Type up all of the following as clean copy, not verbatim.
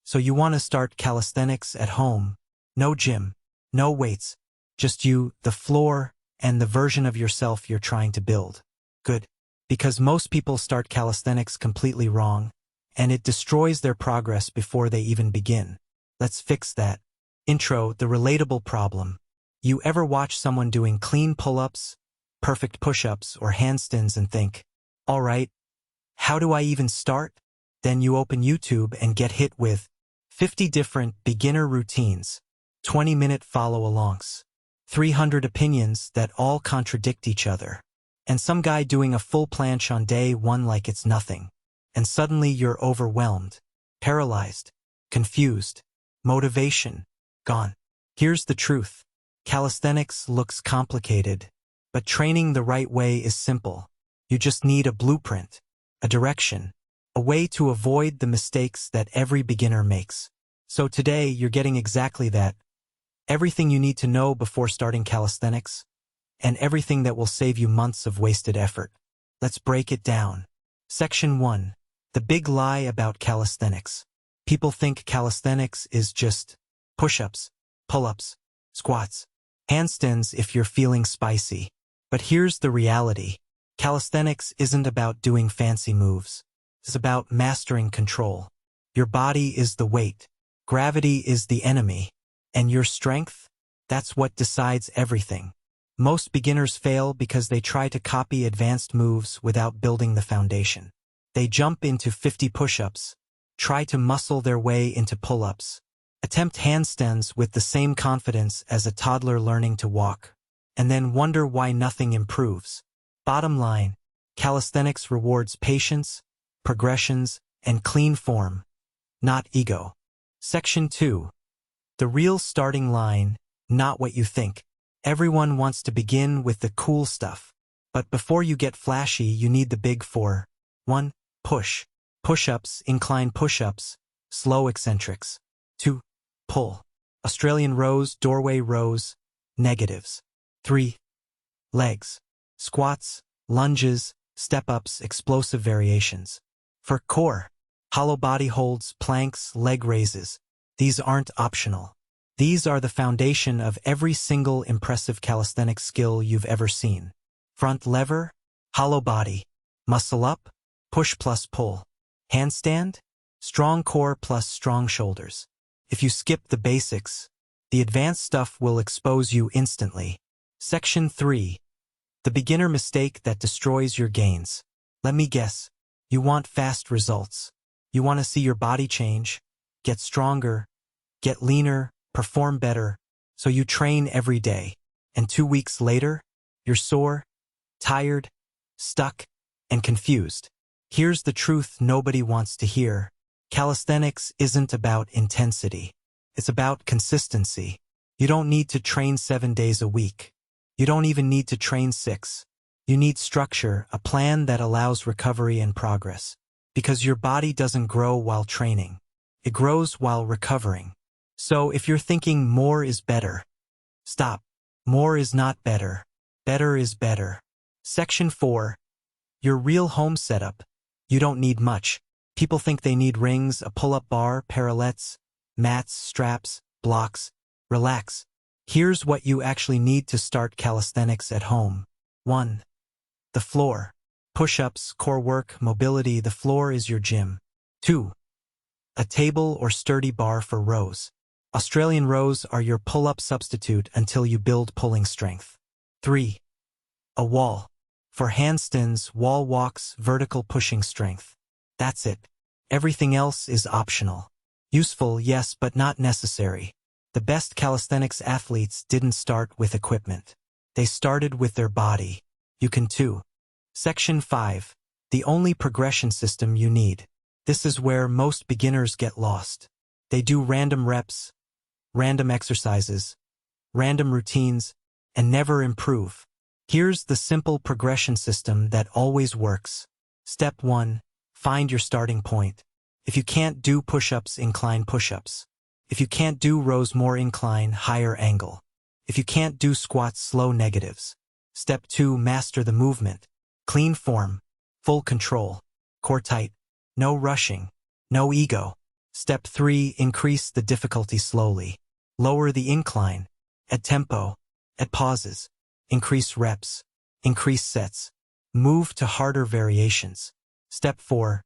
So you want to start calisthenics at home. No gym, no weights, just you, the floor, and the version of yourself you're trying to build. Good. Because most people start calisthenics completely wrong, and it destroys their progress before they even begin. Let's fix that. Intro, the relatable problem. You ever watch someone doing clean pull-ups, perfect push-ups, or handstands and think, all right, how do I even start? Then you open YouTube and get hit with 50 different beginner routines, 20-minute follow-alongs, 300 opinions that all contradict each other, and some guy doing a full planche on day one like it's nothing. And suddenly you're overwhelmed, paralyzed, confused, motivation gone. Here's the truth. Calisthenics looks complicated, but training the right way is simple. You just need a blueprint, a direction, a way to avoid the mistakes that every beginner makes. So today, you're getting exactly that. Everything you need to know before starting calisthenics, and everything that will save you months of wasted effort. Let's break it down. Section 1. The big lie about calisthenics. People think calisthenics is just push-ups, pull-ups, squats, handstands if you're feeling spicy. But here's the reality. Calisthenics isn't about doing fancy moves. It's about mastering control. Your body is the weight. Gravity is the enemy. And your strength? That's what decides everything. Most beginners fail because they try to copy advanced moves without building the foundation. They jump into 50 push-ups, try to muscle their way into pull-ups, attempt handstands with the same confidence as a toddler learning to walk, and then wonder why nothing improves. Bottom line, calisthenics rewards patience, progressions, and clean form, not ego. Section 2. The real starting line, not what you think. Everyone wants to begin with the cool stuff. But before you get flashy, you need the big four. 1. Push. Push-ups, incline push-ups, slow eccentrics. 2. Pull. Australian rows, doorway rows, negatives. 3. Legs. Squats, lunges, step-ups, explosive variations. For core, hollow body holds, planks, leg raises. These aren't optional. These are the foundation of every single impressive calisthenics skill you've ever seen. Front lever, hollow body, muscle up, push plus pull. Handstand, strong core plus strong shoulders. If you skip the basics, the advanced stuff will expose you instantly. Section 3. The beginner mistake that destroys your gains. Let me guess, you want fast results. You want to see your body change, get stronger, get leaner, perform better, so you train every day. And 2 weeks later, you're sore, tired, stuck, and confused. Here's the truth nobody wants to hear. Calisthenics isn't about intensity. It's about consistency. You don't need to train 7 days a week. You don't even need to train 6. You need structure, a plan that allows recovery and progress. Because your body doesn't grow while training. It grows while recovering. So if you're thinking more is better, stop. More is not better. Better is better. Section 4. Your real home setup. You don't need much. People think they need rings, a pull-up bar, parallettes, mats, straps, blocks. Relax. Here's what you actually need to start calisthenics at home. 1. The floor. Push-ups, core work, mobility. The floor is your gym. 2. A table or sturdy bar for rows. Australian rows are your pull-up substitute until you build pulling strength. 3. A wall. For handstands, wall walks, vertical pushing strength. That's it. Everything else is optional. Useful, yes, but not necessary. The best calisthenics athletes didn't start with equipment. They started with their body. You can too. Section 5. The only progression system you need. This is where most beginners get lost. They do random reps, random exercises, random routines, and never improve. Here's the simple progression system that always works. Step 1. Find your starting point. If you can't do push-ups, incline push-ups. If you can't do rows, more incline, higher angle. If you can't do squats, slow negatives. Step 2. Master the movement. Clean form, full control, core tight, no rushing, no ego. Step 3. Increase the difficulty slowly. Lower the incline. Add tempo. Add pauses. Increase reps. Increase sets. Move to harder variations. Step 4.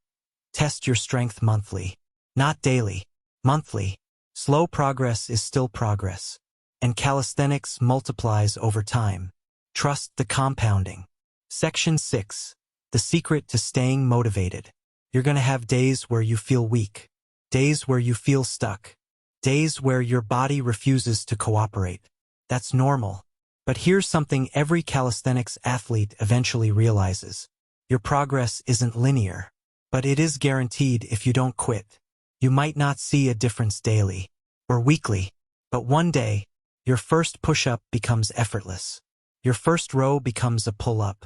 Test your strength monthly. Not daily. Monthly. Slow progress is still progress. And calisthenics multiplies over time. Trust the compounding. Section 6. The secret to staying motivated. You're going to have days where you feel weak. Days where you feel stuck. Days where your body refuses to cooperate. That's normal. But here's something every calisthenics athlete eventually realizes. Your progress isn't linear. But it is guaranteed if you don't quit. You might not see a difference daily or weekly, but one day, your first push-up becomes effortless. Your first row becomes a pull-up.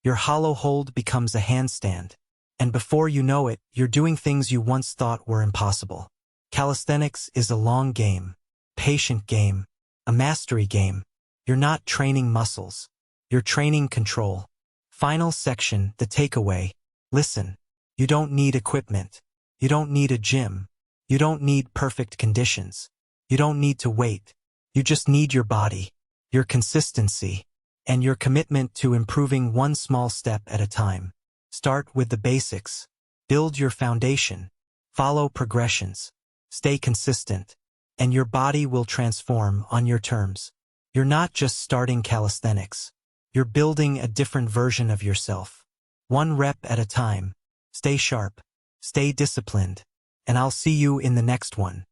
Your hollow hold becomes a handstand. And before you know it, you're doing things you once thought were impossible. Calisthenics is a long game, patient game, a mastery game. You're not training muscles. You're training control. Final section, the takeaway. Listen, you don't need equipment. You don't need a gym. You don't need perfect conditions. You don't need to wait. You just need your body, your consistency, and your commitment to improving one small step at a time. Start with the basics. Build your foundation. Follow progressions. Stay consistent. And your body will transform on your terms. You're not just starting calisthenics. You're building a different version of yourself. One rep at a time. Stay sharp. Stay disciplined. And I'll see you in the next one.